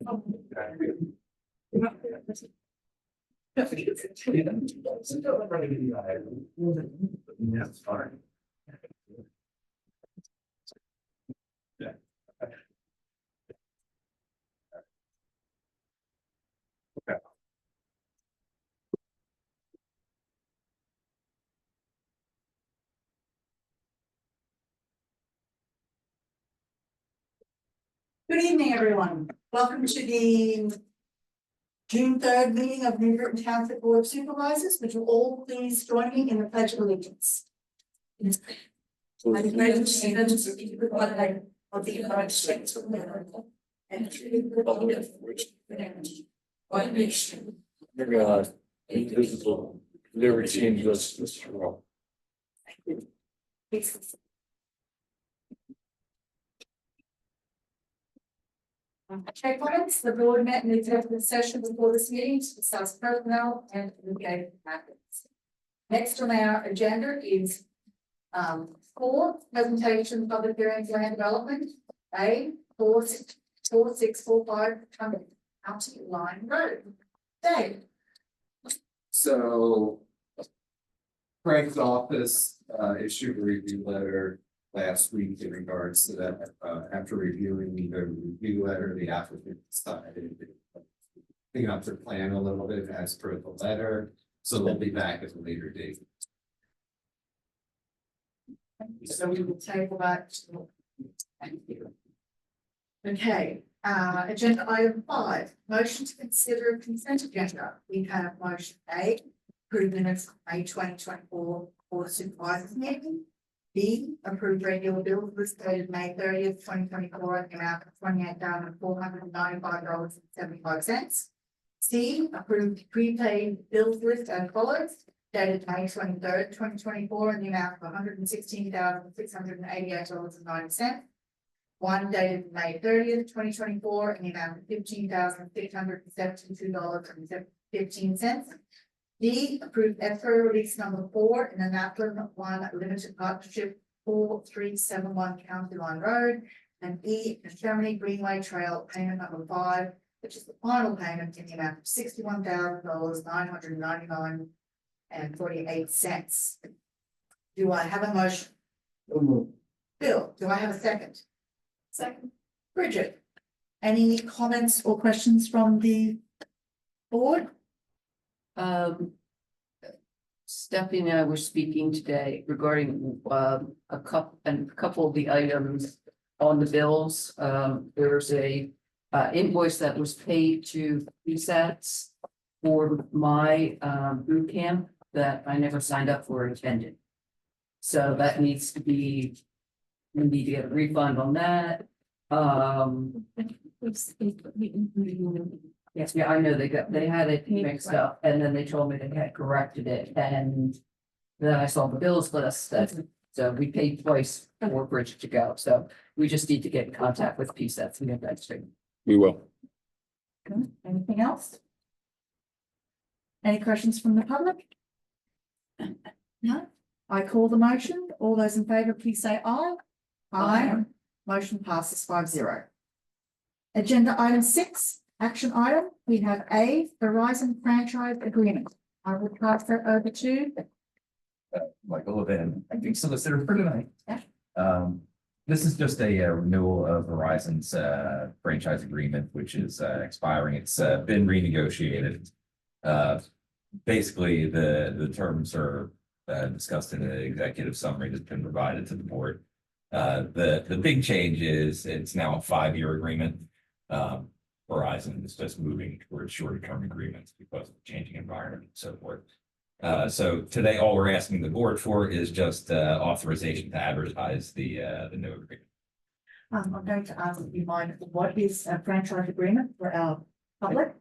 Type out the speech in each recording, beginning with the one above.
That's fine. Good evening, everyone. Welcome to the June 3rd meeting of Newburgh Township Board of Supervisors. Would you all please join me in the Pledge of Allegiance? I pledge allegiance to the flag of the United States of America and to the republic for which it stands, one nation, Under God, indivisible, liberty and justice for all. Okay, comments, the board met in the executive session before this meeting to discuss personnel and litigation matters. Next on our agenda is 4 presentation public hearings land development, A 4645 County Line Road. Dave. So Craig's office issued a review letter last week in regards to that. After reviewing the review letter, the applicant decided to clean up their plan a little bit as per the letter. So they'll be back at a later date. So we will table that. Thank you. Okay, agenda item 5, motion to consider a consent agenda. We have motion A, approve minutes of May 2024 Board of Supervisors meeting. B, approve regular bills list dated May 30th, 2024 in the amount of $28,495.75. C, approve prepaid bills list as follows. Dated May 23rd, 2024 in the amount of $116,688.90. One dated May 30th, 2024 in the amount of $15,672.15. D, approved escrow release number 4 in the Naplin 1 Limited Partnership 4371 County Line Road. And E, the Chamonix Greenway Trail payment number 5, which is the final payment in the amount of $61,999.48. Do I have a motion? Bill, do I have a second? Second. Bridget, any comments or questions from the board? Stephanie and I were speaking today regarding a couple of the items on the bills. There's a invoice that was paid to PSATs for my boot camp that I never signed up for or attended. So that needs to be, we need to get a refund on that. Yes, yeah, I know they had it mixed up and then they told me they had corrected it and then I saw the bills list that, so we paid twice for Bridget to go. So we just need to get in contact with PSATs and get that straight. We will. Good. Anything else? Any questions from the public? No? I call the motion. All those in favor, please say aye. Aye. Motion passes 5-0. Agenda item 6, action item. We have A, Verizon franchise agreement. I will pass that over to. Michael Levin, acting solicitor for tonight. Yeah. This is just a renewal of Verizon's franchise agreement, which is expiring. It's been renegotiated. Basically, the terms are discussed in the executive summary that's been provided to the board. The big change is it's now a 5-year agreement. Verizon is just moving towards shorter term agreements because of the changing environment and so forth. So today, all we're asking the board for is just authorization to advertise the new agreement. I'm going to ask you mind what is a franchise agreement for our public?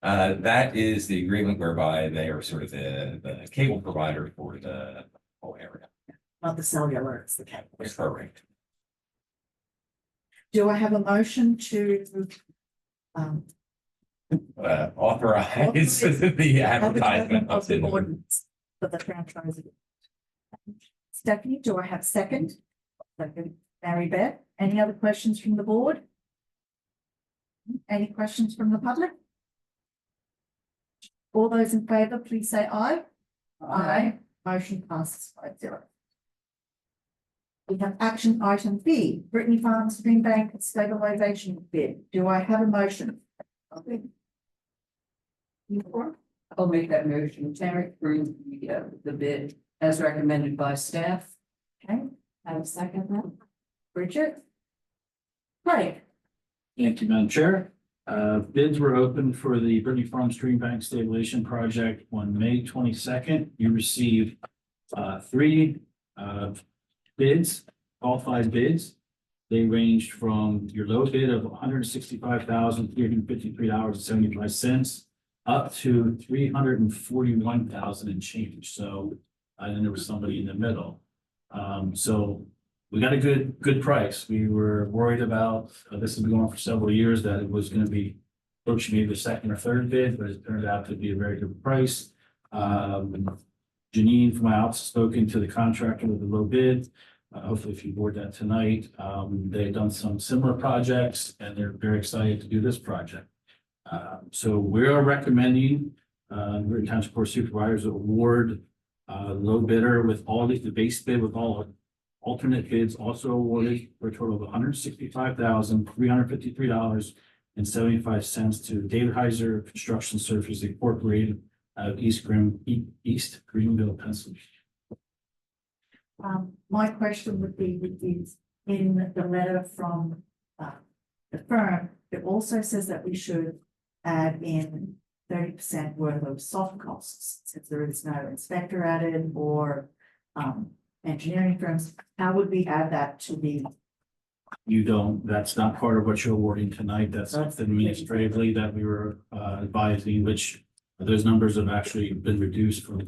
That is the agreement whereby they are sort of the cable provider for the whole area. Not the cellular, it's the cable. It's correct. Do I have a motion to Authorize the advertisement of the ordinance for the franchise? Stephanie, do I have second? Second. Mary Beth, any other questions from the board? Any questions from the public? All those in favour, please say aye. Motion passes 5-0. We have action item B, Brittany Farms Green Bank stabilisation bid. Do I have a motion? You for? I'll make that motion. Terry, approve the bid as recommended by staff. Okay, have a second then. Bridget? Craig? Thank you, Madam Chair. Bids were open for the Brittany Farms Stream Bank Stabilization Project on May 22nd. You received three bids, qualified bids. They ranged from your low bid of $165,353.75 up to $341,000 and change. So, and then there was somebody in the middle. So we got a good price. We were worried about, this has been going on for several years, that it was gonna be approaching maybe the second or third bid, but it turned out to be a very good price. Janine from my office has spoken to the contractor with the low bid. Hopefully if you board that tonight, they've done some similar projects and they're very excited to do this project. So we are recommending, Brittany Township Board of Supervisors award low bidder with all the base bid with all alternate bids also awarded for a total of $165,353.75 to David Heiser Construction Services Incorporated of East Greenville, Pennsylvania. My question would be with these, in the letter from the firm, it also says that we should add in 30% worth of soft costs, since there is no inspector added or engineering firms. How would we add that to the? You don't, that's not part of what you're awarding tonight. That's something administratively that we were advising, which those numbers have actually been reduced from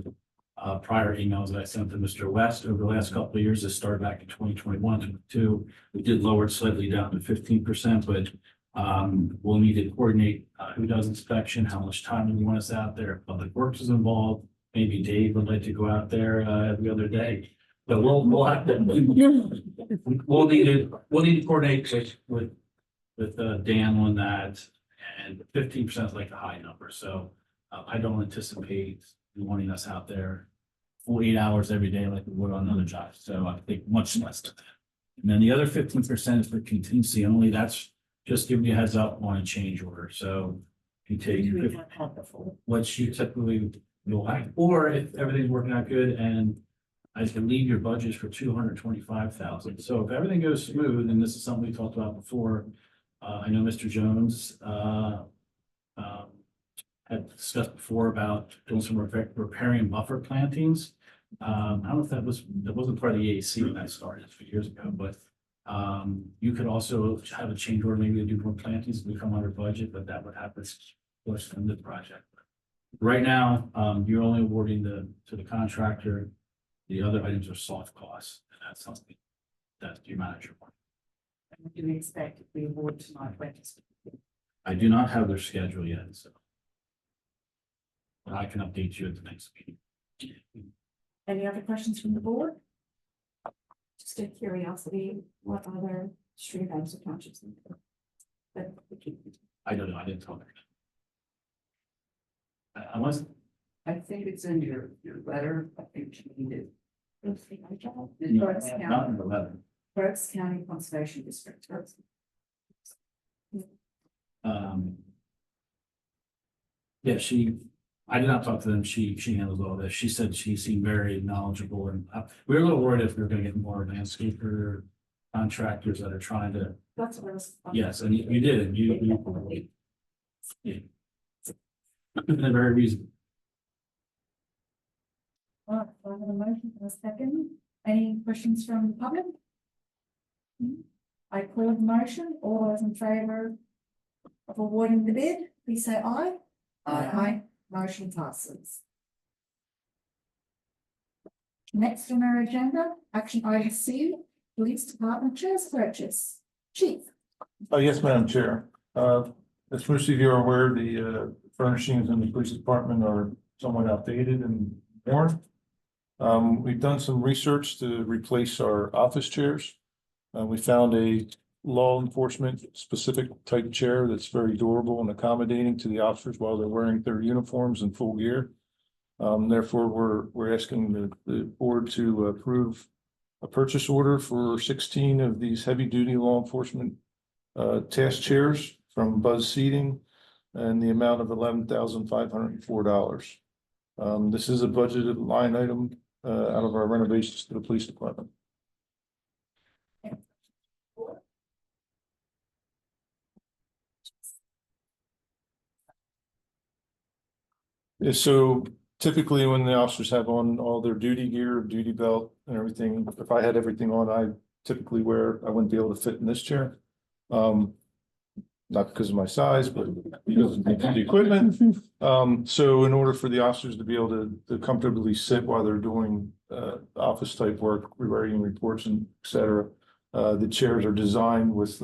prior emails that I sent to Mr. West over the last couple of years. That started back in 2021, 22. We did lower it slightly down to 15%, but we'll need to coordinate who does inspection, how much time we want us out there, if Public Works is involved. Maybe Dave would like to go out there every other day. But we'll have to, we'll need to coordinate with Dan on that, and 15% is like a high number, so I don't anticipate wanting us out there 48 hours every day like we would on another job, so I think much less than that. And then the other 15% is for contingency only. That's just giving you a heads up on a change order, so you take We have had before. what you typically will have, or if everything's working out good and I believe your budget is for 225,000. So if everything goes smooth, and this is something we talked about before, I know Mr. Jones had discussed before about doing some repairing buffer plantings. I don't know if that wasn't part of the AAC when I started a few years ago, but you could also have a change order, maybe to do more plantings, we come under budget, but that would happen first in the project. Right now, you're only awarding to the contractor. The other items are soft costs, and that's something that your manager wants. And do we expect if we award tonight, when it's- I do not have their schedule yet, so. But I can update you at the next meeting. Any other questions from the board? Just a curiosity, what other street banks or townships? But I don't know, I didn't tell her. I wasn't, I think it's in your letter. I think you need it. Berks not County, in the letter. Berks County Conservation District. Yeah, I did not talk to them, she handles all this, she said she seemed very knowledgeable, and we were a little worried if we were gonna get more landscaper contractors that are trying to, that's what I was. yes, and you did, yeah. They're very reasonable. All right, so I have a motion and a second. Any questions from the public? I call the motion. All those in favour of awarding the bid, please say aye. Aye. Motion passes. Next on our agenda, action item C, Police Department Chairs Purchase. Chief. Yes, Madam Chair. As most of you are aware, the furnishings in the police department are somewhat outdated and worn. We've done some research to replace our office chairs. We found a law enforcement specific type chair that's very durable and accommodating to the officers while they're wearing their uniforms and full gear. Therefore, we're asking the board to approve a purchase order for 16 of these heavy duty law enforcement task chairs from Buzz Seating and the amount of $11,504. This is a budgeted line item out of our renovations to the police department. Yeah, so typically when the officers have on all their duty gear, duty belt and everything, if I had everything on, I wouldn't be able to fit in this chair. Not because of my size, but because of the equipment. So in order for the officers to be able to comfortably sit while they're doing office type work, writing reports and et cetera, the chairs are designed with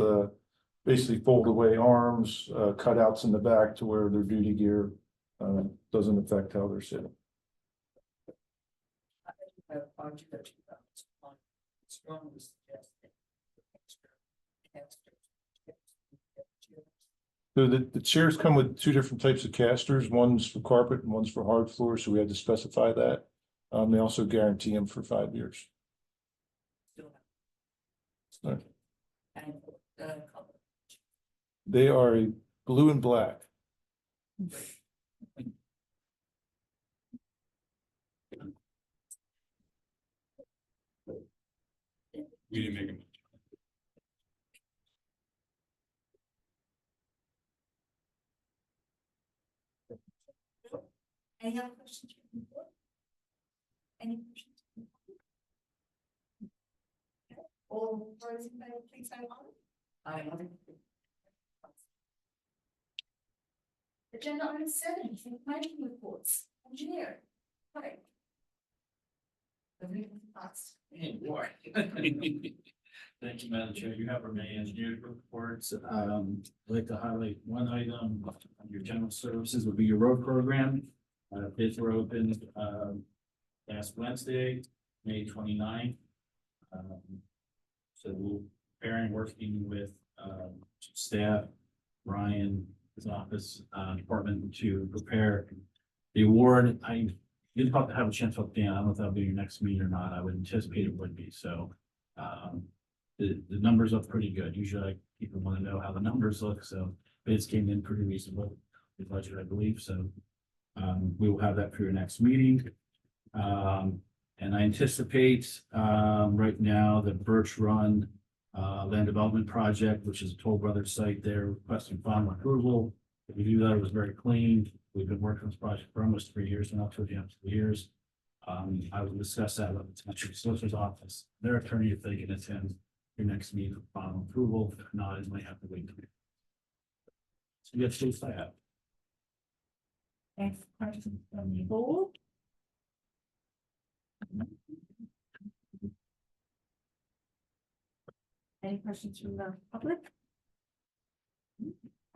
basically fold away arms, cutouts in the back to where their duty gear doesn't affect how they're sitting. So the chairs come with two different types of casters. One's for carpet and one's for hard floor, so we had to specify that. They also guarantee them for 5 years. Right. They are a blue and black. We didn't make them. Any other questions from the board? Any questions? Okay. All those in favor, please say aye. Agenda item 7, information reports, engineering. Right. The reading parts. Hey, boy. Thank you, Madam Chair. You have our May engineering reports. I'd like to highlight one item on your general services would be your road program. Bids were opened last Wednesday, May 29th. So we're preparing, working with staff, Ryan, his office department to prepare the award. I didn't have a chance to look down. I don't know if that'll be your next meeting or not. I would anticipate it would be. So the numbers look pretty good. Usually people want to know how the numbers look. So bids came in pretty reasonable, the budget, I believe. So we will have that for your next meeting. And I anticipate right now the Birch Run land development project, which is a Toll Brothers site there, requesting final approval. If we do that, it was very clean. We've been working on this project for almost 3 years now, 2.5 years. I will discuss that with the Township Solicitor's office, their attorney, if they can attend your next meeting for final approval. If not, it might have to wait. So yes, please, I have. Any questions from the board? Any questions from the public?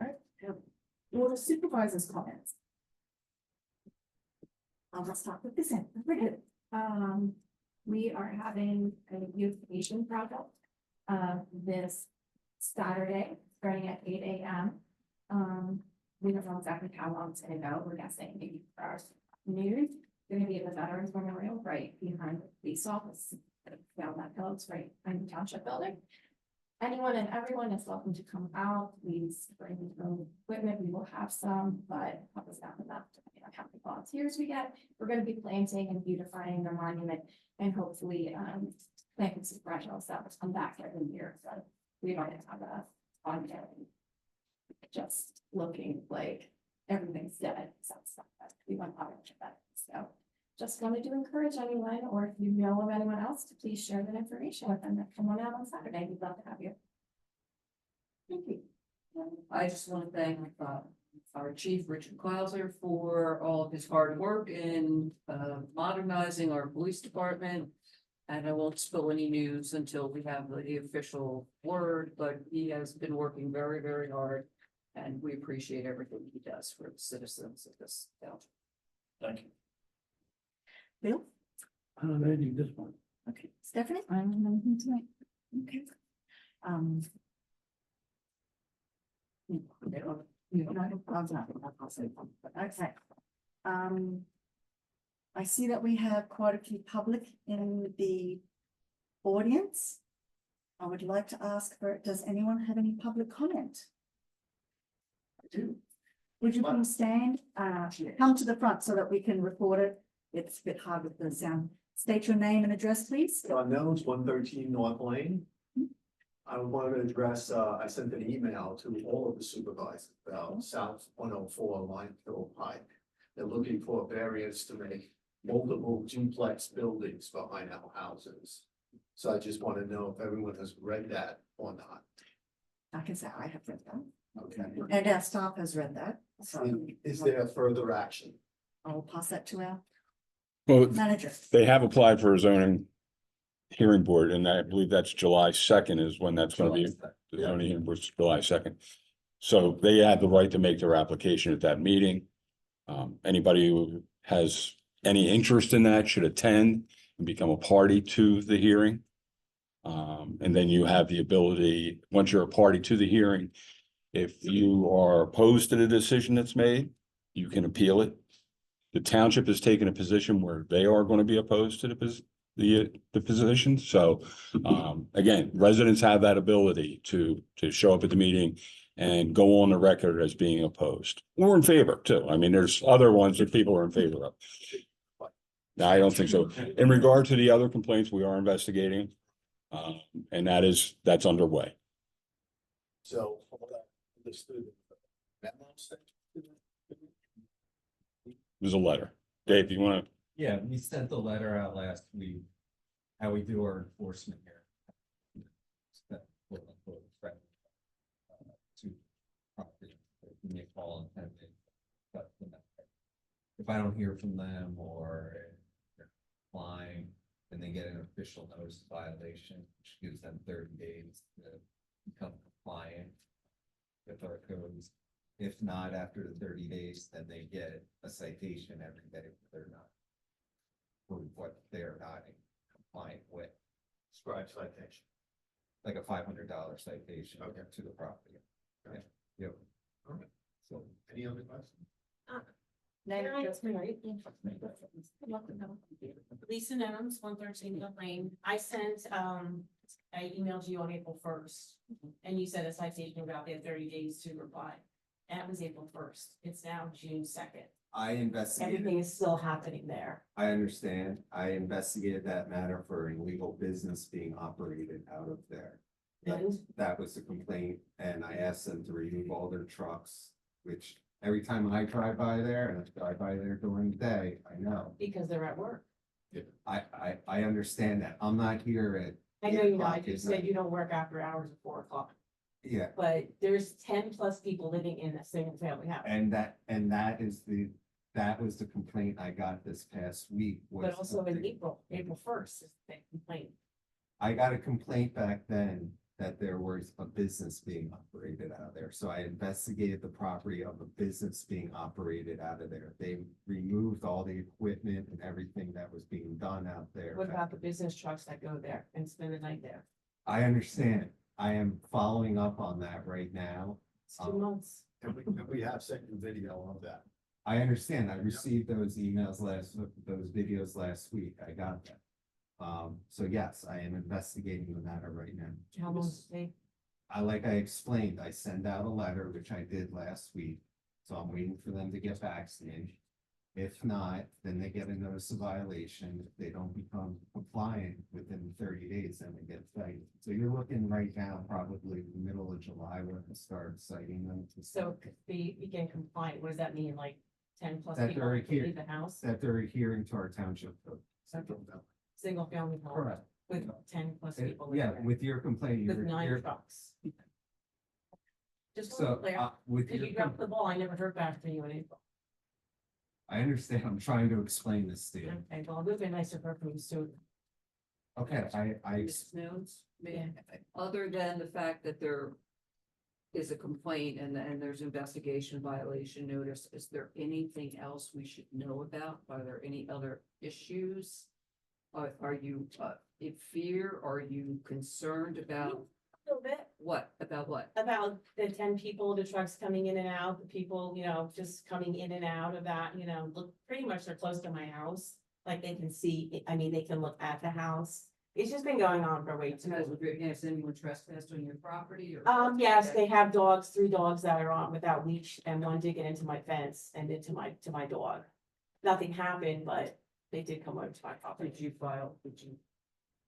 All right, Board of Supervisors comments. Let's start with this end. Bridget. We are having a beautification project, this Saturday, starting at 8 a.m. We don't know exactly how long it's gonna go. We're guessing maybe 4 hours noon. Gonna be at the Veterans Memorial right behind the police office. Down that hill, it's right behind the township building. Anyone and everyone is welcome to come out. Please bring your own equipment. We will have some, but help us out enough depending on how many volunteers we get. We're gonna be planting and beautifying the monument and hopefully planting some perennials that will come back every year. So we don't have a ongoing just looking like everything's dead. So we want to that. So just wanted to encourage anyone, or if you know of anyone else, to please share that information with them that come on out on Saturday. We'd love to have you. Thank you. I just want to thank our chief, Richard Clauser, for all of his hard work in modernizing our police department. And I won't spill any news until we have the official word, but he has been working very, very hard. And we appreciate everything he does for the citizens of this town. Thank you. Bill? I do this one. Okay, Stephanie? I don't know anything tonight. Okay. Okay. I see that we have quite a few public in the audience. I would like to ask for, does anyone have any public comment? I do. Would you please stand, come to the front so that we can record it? It's a bit hard with the sound. State your name and address, please. John Nels, 113 North Lane. I wanted to address, I sent an email to all of the supervisors about South 104 Line Hill Pike. They're looking for a variance to make multiple duplex buildings behind our houses. So I just want to know if everyone has read that or not. I can say I have read that, Okay. and our staff has read that, so And is there further action? I will pass that to our Well, manager. they have applied for a zoning hearing board, and I believe that's July 2nd is when that's gonna be, the zoning hearing board's July 2nd. So they have the right to make their application at that meeting. Anybody who has any interest in that should attend and become a party to the hearing. And then you have the ability, once you're a party to the hearing, if you are opposed to the decision that's made, you can appeal it. The township has taken a position where they are going to be opposed to the position. So, again, residents have that ability to show up at the meeting and go on the record as being opposed or in favor too. I mean, there's other ones that people are in favor of. No, I don't think so. In regard to the other complaints, we are investigating. And that's underway. So. All that understood. Memo sent to them? There's a letter. Dave, you want to? Yeah, we sent the letter out last week, how we do our enforcement here. That quote, unquote, threat, to property, give me a call and have it, but if I don't hear from them or they're applying, then they get an official notice of violation, which gives them 30 days to become compliant with our codes. If not, after the 30 days, then they get a citation every day if they're not. For what they're not compliant with, Scribe citation. like a $500 citation Okay. to the property. Okay. Yep. All right. So. Any other questions? Name and address, please. Lisa Nems, 113 North Lane. I sent, I emailed you on April 1st. And you said a citation about they had 30 days to reply. That was April 1st. It's now June 2nd. I investigated, Everything is still happening there. I understand. I investigated that matter for illegal business being operated out of there. And That was the complaint, and I asked them to remove all their trucks, which every time I drive by there, and I drive by there during the day, I know. because they're at work. I understand that. I'm not here I know you know, I 8 o'clock just at said night. you don't work after hours at 4 o'clock, Yeah, but there's 10+ people living in a single family house. and that was the complaint I got this past week. was But also in something- April 1st is the complaint. I got a complaint back then that there was a business being operated out of there. So I investigated the property of a business being operated out of there. They removed all the equipment and everything that was being done out there. What about the business trucks that go there and spend the night there? I understand. I am following up on that right now. It's 2 months. And we have sent you video of that. I understand. I received those emails those videos last week. I got that. So yes, I am investigating the matter right now. How long does it take? Like I explained, I send out a letter, which I did last week, so I'm waiting for them to get back to me. If not, then they get a notice of violation. If they don't become compliant within 30 days, then they get cited. So you're looking right now, probably the middle of July, we're gonna start citing them. So if they begin compliant, what does that mean? Like 10+ That people they're have to here. leave the house? That they're adhering to our township code. Single family home Correct. with 10+ people. Yeah, living there, with your complaint, With 9 trucks. Just want to so, be clear, with because your, you dropped the ball, I never heard back from you in April. I understand, I'm trying to explain this to you. Okay, well, it would have been nice to hear from you soon. Okay, I, Ms. Jones, Yeah. other than the fact that there is a complaint and there's investigation violation notice, is there anything else we should know about? Are there any other issues? Are you in fear? Are you concerned about A little bit. what, about what? About the 10 people, the trucks coming in and out, the people, just coming in and out of that, look, pretty much they're close to my house. Like they can see, they can look at the house. It's just been going on for way too long. Has anyone trespassed on your property or? Yes, they have dogs, 3 dogs that are on without leash, and one did get into my fence and into my dog. Nothing happened, but they did come over to my property. Did you file, did you?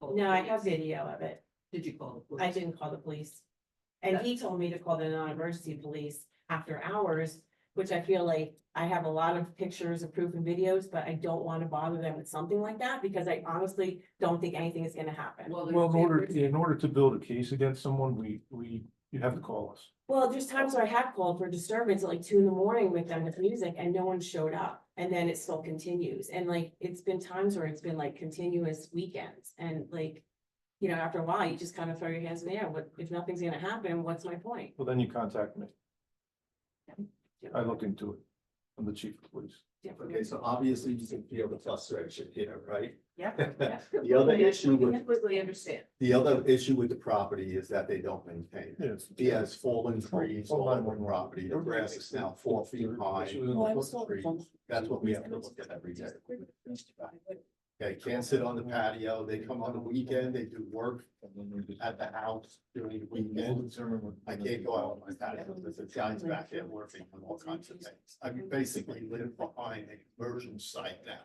call No, I police? have video of it. Did you call the police? I didn't call the police. And he told me to call the non-emergency police after hours, which I feel like I have a lot of pictures and proof and videos, but I don't want to bother them with something like that because I honestly don't think anything is gonna happen. Well, Well, in order to build a case against someone, you have to call us. Well, there's times where I have called for disturbance at like 2 a.m. with them with music and no one showed up. And then it still continues. And like, it's been times where it's been like continuous weekends and like, after a while, you just kind of throw your hands in the air. What, if nothing's gonna happen, what's my point? Well, then you contact me. I look into it. I'm the chief of police. Okay, so obviously you can feel the frustration here, right? Yeah. The other issue with, Completely understand. the other issue with the property is that they don't maintain it. Yes. He has fallen trees all over the property. The grass is now 4 feet high. That's what we have to look at every day. Okay, can't sit on the patio. They come on the weekend, they do work at the house during the weekend. I can't go out on my patio. There's a guys back there working on all kinds of things. I mean, basically live behind a conversion site now.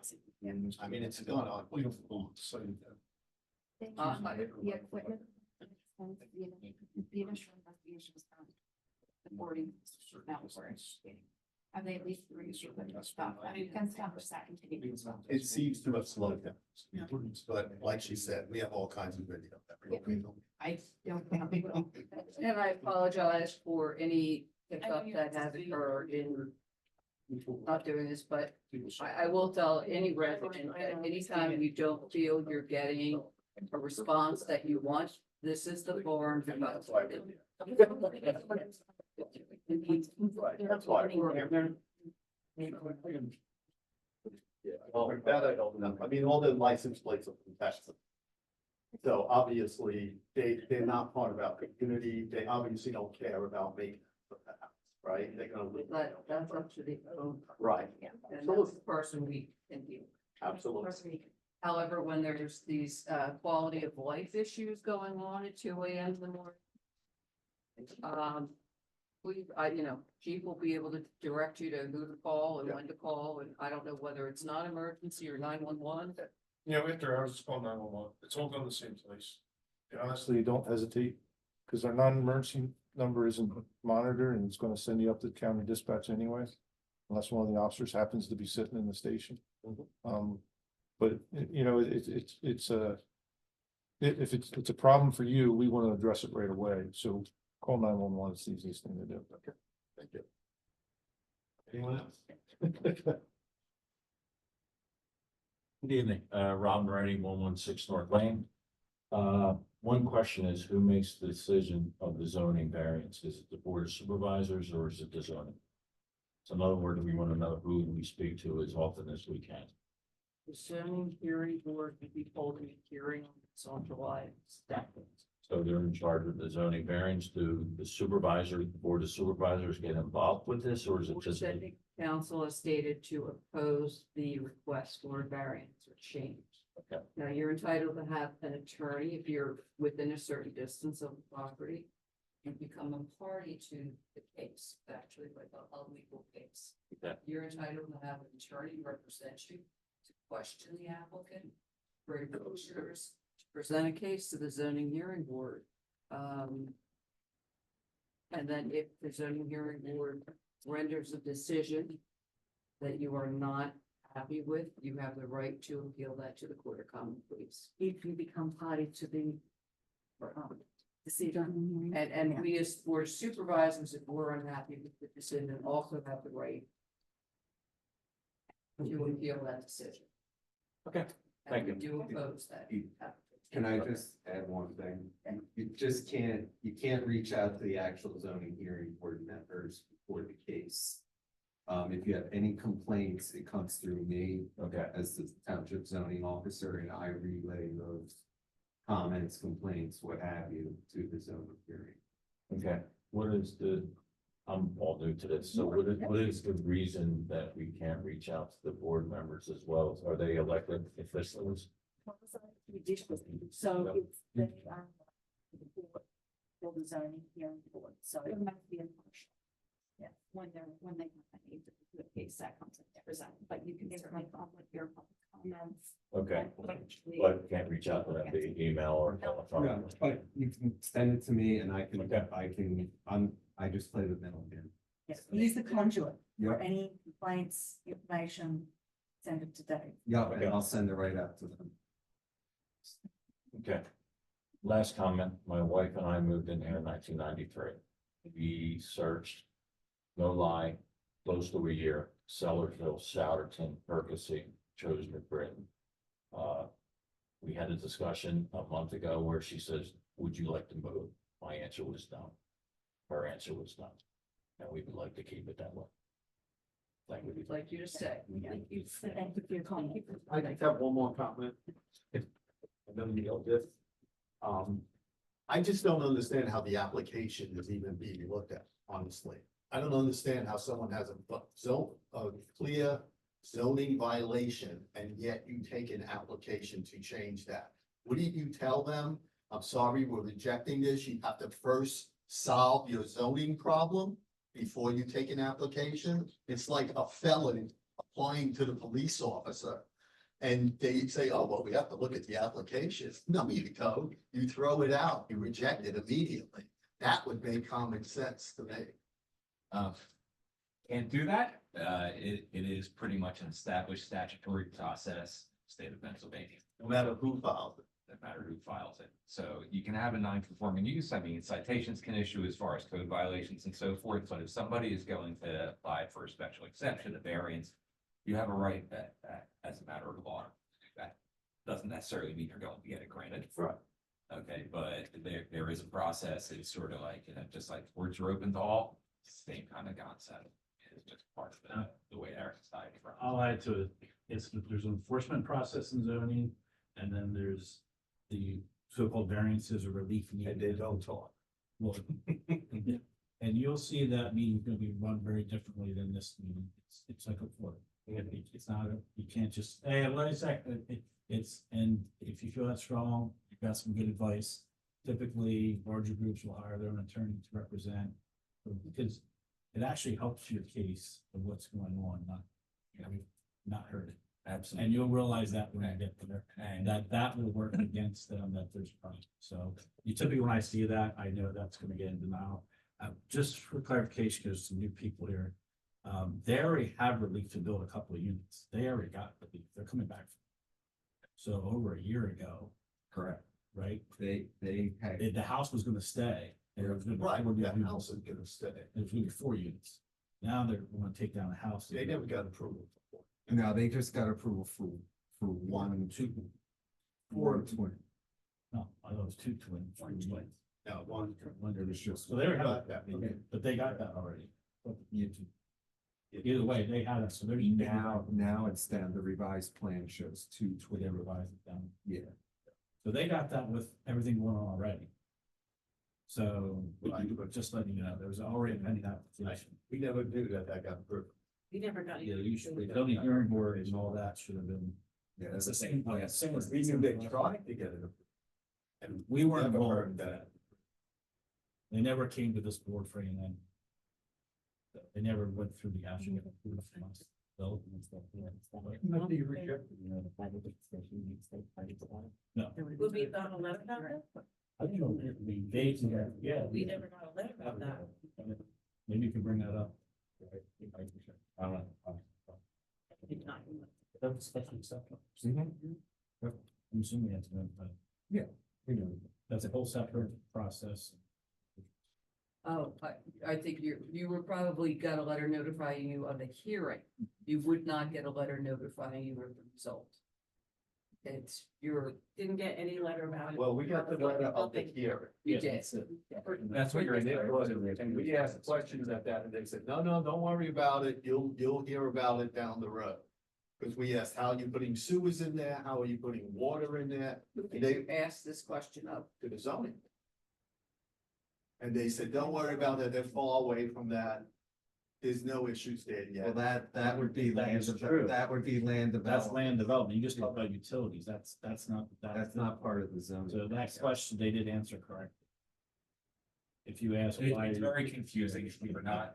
I mean, it's gone on. The equipment. The initial investigation was done. The boarding. Have they at least stop? You can stop for second. It seems to have slowed down. But like she said, we have all kinds of video. I don't think they will. And I apologize for any hiccup that has occurred in not doing this, but I will tell any resident that anytime you don't feel you're getting a response that you want, this is the forum to go. That's why. Well, that I don't know. I mean, all the license plates are from Texas. So obviously, they're not part of our community. They obviously don't care about making the house, right? They're gonna live. But that's up to the owner. Right, And that's the person we can deal with. absolutely. However, when there's these quality of life issues going on at 2 a.m. in the morning. Chief will be able to direct you to who to call and when to call, and I don't know whether it's non-emergency or 911. Yeah, after hours, it's called 911. It's all done in the same place. And honestly, don't hesitate, because our non-emergency number isn't monitored and it's gonna send you up to county dispatch anyway. Unless one of the officers happens to be sitting in the station. But if it's a problem for you, we want to address it right away. So call 911. It's the easiest thing to do. Okay, Thank you. Anyone else? Good evening, Rob Moretti, 116 North Lane. One question is, who makes the decision of the zoning variance? Is it the board of supervisors or is it the zoning? So in other words, we want to know who we speak to as often as we can. The zoning hearing board will be holding a hearing on July 2nd. So they're in charge of the zoning variance. Do the supervisor, the board of supervisors get involved with this, or is it just? The council has stated to oppose the request for a variance or change. Okay. Now, you're entitled to have an attorney if you're within a certain distance of the property. And become a party to the case, actually like a legal case. Okay. You're entitled to have an attorney represent you to question the applicant. For brochures, to present a case to the zoning hearing board. And then if the zoning hearing board renders a decision that you are not happy with, you have the right to appeal that to the Court of Common Pleas. If you become party to the decision. And we as board of supervisors, if we're unhappy with the decision, also have the right to appeal that decision. Okay, thank And we do oppose that. Can I just add one thing? You just can't, you can't reach out to the actual zoning hearing board members before the case. If you have any complaints, it comes through me. Okay. As the township zoning officer, and I relay those comments, complaints, what have you, to the zoning hearing. Okay, what is I'm all new to this, so what is the reason that we can't reach out to the board members as well? Are they elected officials? So it's the, for the zoning hearing board, so it might be impartial. Yeah, when they need to do a case that comes in represent, but you can certainly come with your public comments. Okay, Potentially- but can't reach out to them via email or telephone? No, but you can send it to me and Okay. I just play the middle here. Yes, use the conduit for Yep. any complaints, information, send it today. Yeah, and I'll send it right out to them. Okay. Last comment, my wife and I moved in here in 1993. We searched, no lie, close to a year, Sellersville, Souderton, Percy, chose New Britain. We had a discussion a month ago where she says, would you like to move? My answer was no. Her answer was no. And we would like to keep it that way. Thank you. We'd like you to stay. Thank you for your comment. I just have one more comment. And then we go this. I just don't understand how the application is even being looked at, honestly. I don't understand how someone has a clear zoning violation and yet you take an application to change that. Wouldn't you tell them, I'm sorry, we're rejecting this, you have to first solve your zoning problem before you take an application? It's like a felon applying to the police officer. And they say, oh, well, we have to look at the application. No, you don't. You throw it out, you reject it immediately. That would make common sense to me. Can't do that. It is pretty much an established statutory process, state of Pennsylvania. No matter who files it. No matter who files it. So you can have a non-conforming use. I mean, citations can issue as far as code violations and so forth. But if somebody is going to apply for a special exception, a variance, you have a right that as a matter of law to do that. Doesn't necessarily mean you're going to get it granted. Right. Okay, but there is a process. It's sort of like, just like courts are open to all, same kind of concept. It's just part of the way our society runs. I'll add to it, there's an enforcement process in zoning, and then there's the so-called variances or relief. And they don't talk. Well, and you'll see that meeting's gonna be run very differently than this meeting. It's like a court. It's not, you can't just, hey, wait a second, and if you feel that strong, you've got some good advice. Typically, larger groups will hire their own attorney to represent, because it actually helps your case of what's going on, not hurt it. Absolutely. And you'll realize that when I get there, and that will work against them, that there's a problem. So you typically, when I see that, I know that's gonna get in denial. Just for clarification, because some new people here, they already have relief to build a couple of units. They already got relief. They're coming back. So over a year ago, Correct. right? The house was gonna stay. And it was gonna be Right, 4 that units. house is gonna stay. It was gonna be 4 units. Now they're gonna take down the house. They never got approval. No, they just got approval for one, Two. four twin. No, I thought it was 2 twins. No, one. There was just, so they already got that, but they got that already. Either way, they had it, so they're just Now it's down, the revised plan shows two twin. they revised it down. Yeah. So they got that with everything going on already. So, just letting you know, there was already an application. We never knew that got approved. We never got. Yeah, usually, the only hearing board and all that should have been. Yeah, It's the same plan. We knew they tried to get it. approved. And We weren't never involved heard in that. that. They never came to this board for anything. They never went through the actual. Not the rejected. No. Would we have gotten a letter about that? I think they, yeah. We never got a letter about that. Maybe you can bring that up. I don't know. I did not. That's a special exception. I'm assuming that's, You know, that's a whole separate process. Oh, I think you were probably got a letter notifying you of the hearing. You would not get a letter notifying you of the result. It's Didn't get any letter about it. Well, we got the letter of the hearing. you did. That's what you're in there for. And we asked questions at that, and they said, no, don't worry about it, you'll hear about it down the road. Because we asked, how are you putting sewers in there, how are you putting water in there? And Did they, you ask this question of? to the zoning. And they said, don't worry about that, they're far away from that. There's no issues there Well, yet. that would be land, That is true. that would be land That's development. land development. You just talked about utilities. That's not. That's not part of the zone. So that question, they did answer correctly. If you ask why. It's very confusing if you're not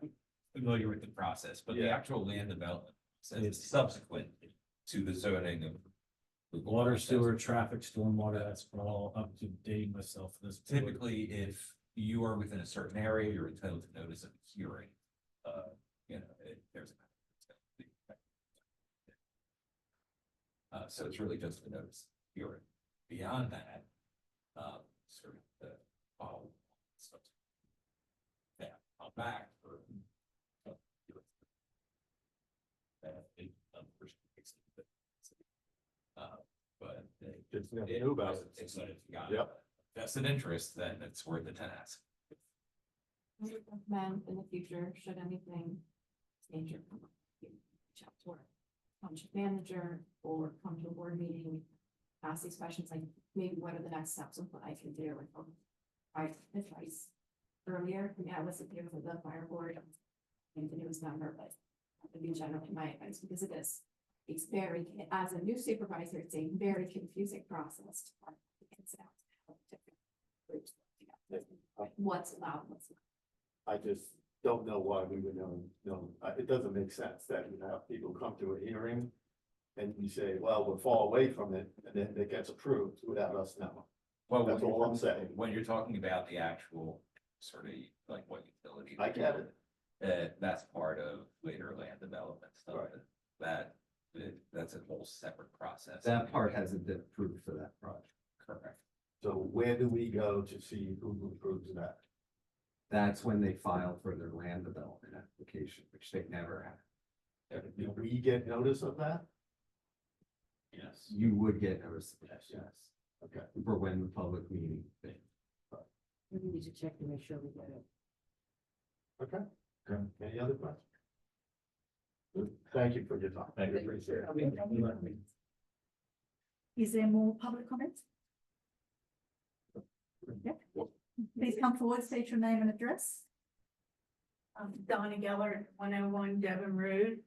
familiar with the process, but the Yeah. actual land development says it's subsequent to the zoning of. the Water, process. sewer, traffic, stormwater, that's all up to date myself for this. board. Typically, if you are within a certain area, you're entitled to notice of a hearing. There's. So it's really just a notice of hearing. Beyond that, sort of the follow. Stuff. Yeah, I'll back for. But. Just never knew about it. It's if you got Yep. vested interest, then it's worth the task. We would recommend in the future, should anything major come up, you reach out to our township manager or come to a board meeting, ask these questions, like maybe what are the next steps of what I can do, and I advice earlier, I mean, I wasn't here for the fire board, and the newest number, but that would be generally my advice, because it is. It's very, as a new supervisor, it's a very confusing process to find the ins and outs of how different groups work together. What's allowed, what's not. I just don't know why we would know, it doesn't make sense that you have people come to a hearing. And you say, well, we're far away from it, and then it gets approved without us knowing. Well, That's all I'm saying. When you're talking about the actual sort of like what utility. I get it. That's part of later land development stuff. Right. That's a whole separate process. That part hasn't been approved for that project. Correct. So where do we go to see who approves that? That's when they file for their land development application, which they never have. Do we get notice of that? Yes. You would get notice of that, yes, Okay. for when the public meeting. We need to check to make sure we get it. Okay. Any other questions? Good. Thank you for your time. Thank you. Appreciate it. Is there more public comments? Yep. Please come forward, state your name and address. Donna Geller, 101 Devon Road,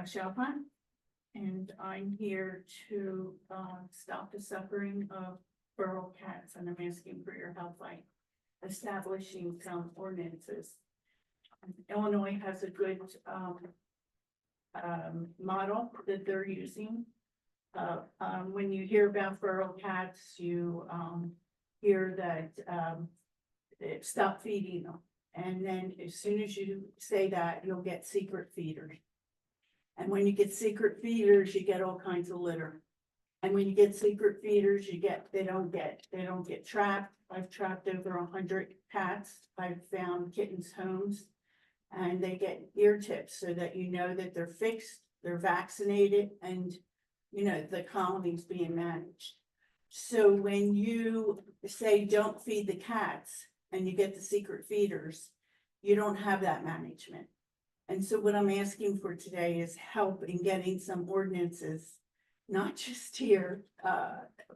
Chalpine. And I'm here to stop the suffering of feral cats, and I'm asking for your help by establishing some ordinances. Illinois has a good model that they're using. When you hear about feral cats, you hear that stop feeding them. And then as soon as you say that, you'll get secret feeders. And when you get secret feeders, you get all kinds of litter. And when you get secret feeders, they don't get trapped. I've trapped over 100 cats. I've found kittens' homes. And they get ear tips so that you know that they're fixed, they're vaccinated, and you know, the colony's being managed. So when you say don't feed the cats and you get the secret feeders, you don't have that management. And so what I'm asking for today is help in getting some ordinances, not just here,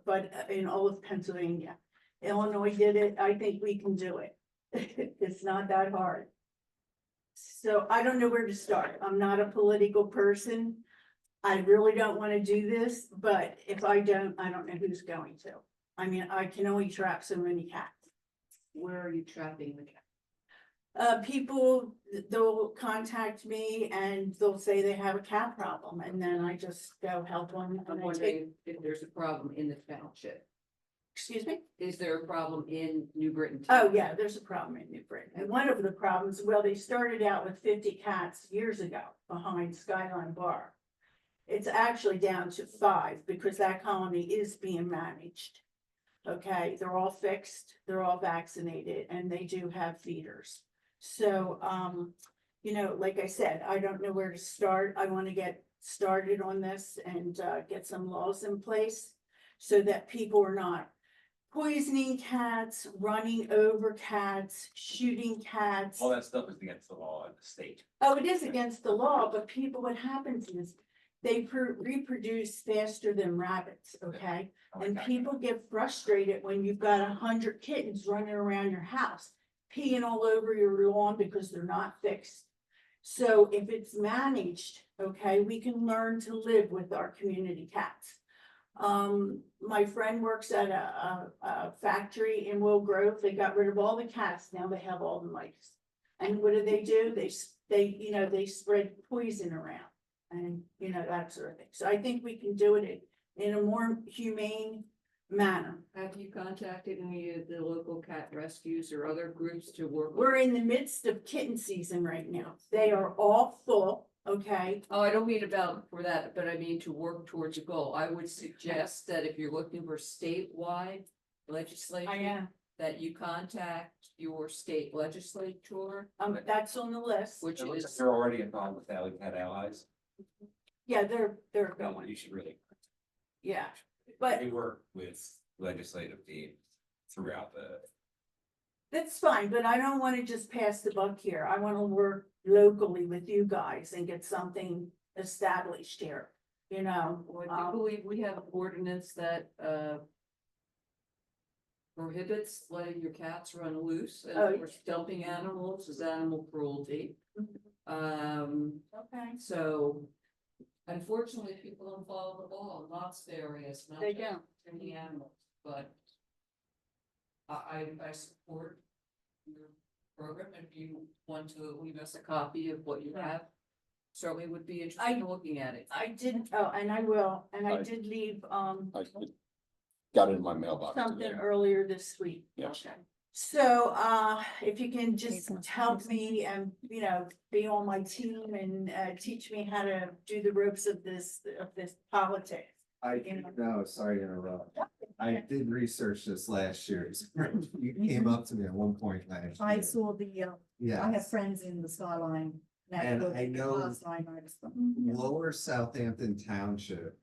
but in all of Pennsylvania. Illinois did it. I think we can do it. It's not that hard. So I don't know where to start. I'm not a political person. I really don't want to do this, but if I don't know who's going to. I mean, I can only trap so many cats. Where are you trapping the cat? People, they'll contact me and they'll say they have a cat problem, and then I just go help them. I'm and I take- wondering if there's a problem in the township. Excuse me? Is there a problem in New Britain? Oh, yeah, there's a problem in New Britain. And one of the problems, well, they started out with 50 cats years ago behind Skyline Bar. It's actually down to 5 because that colony is being managed. Okay, they're all fixed, they're all vaccinated, and they do have feeders. So, you know, like I said, I don't know where to start. I want to get started on this and get some laws in place so that people are not poisoning cats, running over cats, shooting cats. All that stuff is against the law in the state. Oh, it is against the law, but people, what happens is they reproduce faster than rabbits, okay? And people get frustrated when you've got 100 kittens running around your house. peeing all over your lawn because they're not fixed. So if it's managed, okay, we can learn to live with our community cats. My friend works at a factory in Will Grove. They got rid of all the cats. Now they have all the mice. And what do? They spread poison around and, that sort of thing. So I think we can do it in a more humane manner. Have you contacted any of the local cat rescues or other groups to work? with? We're in the midst of kitten season right now. They are all full, okay? Oh, I don't mean about for that, but I mean to work towards a goal. I would suggest that if you're looking for statewide legislation, that you contact your state legislature, That's on the list. which It looks like is, they're already involved with Valley Pet Allies. Yeah, they're going, You should really. yeah. But We work with legislative teams throughout the. that's fine, but I don't wanna just pass the buck here. I wanna work locally with you guys and get something established here, I do believe we have an ordinance that, prohibits letting your cats run loose and Oh, of course dumping animals is animal cruelty. Okay. So unfortunately, people don't follow the law in lots of areas, not They just don't. in the animals, but I support your program. If you want to leave us a copy of what you have, certainly would be interested in looking at it. I did, and I will, and I I- did leave, I got it in my mailbox something today. earlier this week. Yes. So, if you can just help me and, be on my team and, teach me how to do the ropes of this politics. Sorry to interrupt. I did research this last year. You came up to me at one point last I year. saw the, I Yeah. have friends in the Skyline. And I know Last line noticed them. Lower Southampton Township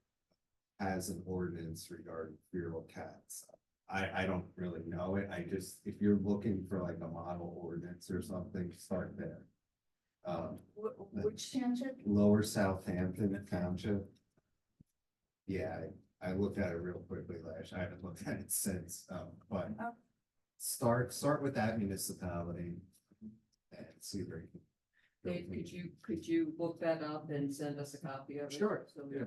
has an ordinance regarding feral cats. I don't really know it. if you're looking for like a model ordinance or something, start there. Which township? Lower Southampton Township. Yeah, I looked at it real quickly last, I haven't looked at it since, but Oh. start with that municipality and see where you can. Dave, could you look that up and send us a copy of it? Sure, So we yeah.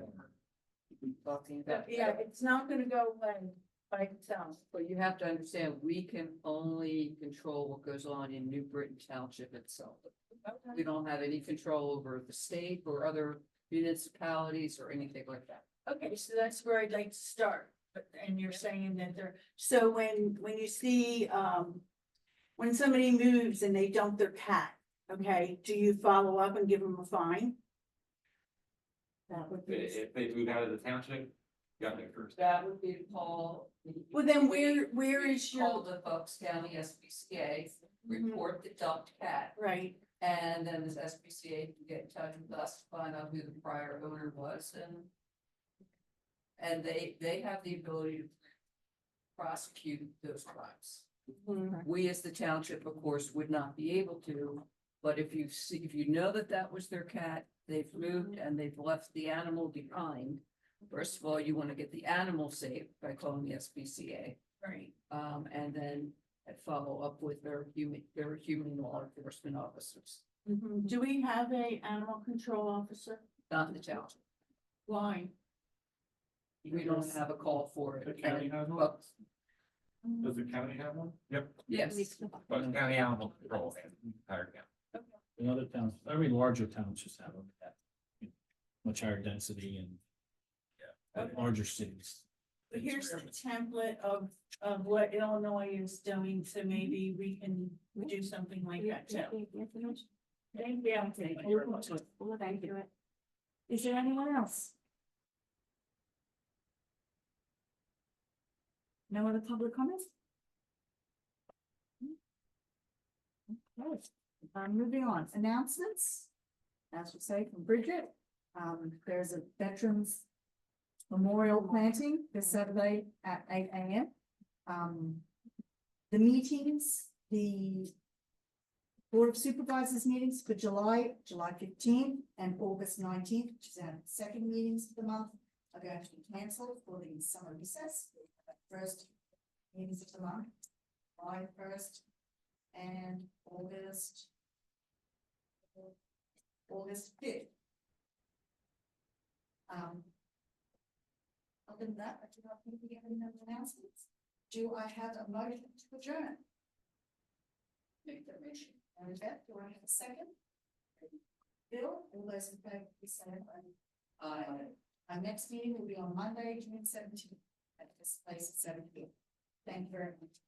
can talking about. Yeah, it's not gonna go away by itself. But you have to understand, we can only control what goes on in New Britain Township itself. We don't have any control over the state or other municipalities or anything like that. Okay, so that's where I'd like to start, and you're saying that so when you see, when somebody moves and they dump their cat, okay, do you follow up and give them a fine? That would be, If they move out of the township, got it first. That would be Paul. well, then where is Call your, the Bucks County SPCA, Mhm. report the dumped cat, right, and then this SPCA can get in touch with us to find out who the prior owner was and they have the ability to prosecute those crimes. Mhm. We as the township, of course, would not be able to, but if you know that that was their cat, they've moved and they've left the animal behind. First of all, you want to get the animal safe by calling the SPCA, right. and then follow up with their human law enforcement officers, Mhm. Do we have a animal control officer? not the township. Why? We don't have a call for it. The county has one? But- Does the county have one? Yep. Yes, But county animal control and entire county. In other towns, every larger town just have them at much higher density and larger cities. But here's the template of what Illinois is doing, so maybe we can do something like that too. Thank you. Well, thank you. Is there anyone else? No other public comments? Okay, moving on, announcements. As we say from Bridget, there's a Veterans Memorial planting this Saturday at 8 AM. The meetings, the Board of Supervisors meetings for July 15th and August 19th, which is our second meetings of the month, are going to be cancelled for the summer recess. First meetings of the month, July 1st and August fifth. Other than that, I do not think we have any other announcements. Do I have a motion to adjourn? Make that motion. And Beth, do I have a second? Bill, all those in favor, please say aye. Our next meeting will be on Monday, June 17th, at this place at 7 p.m. Thank you very much.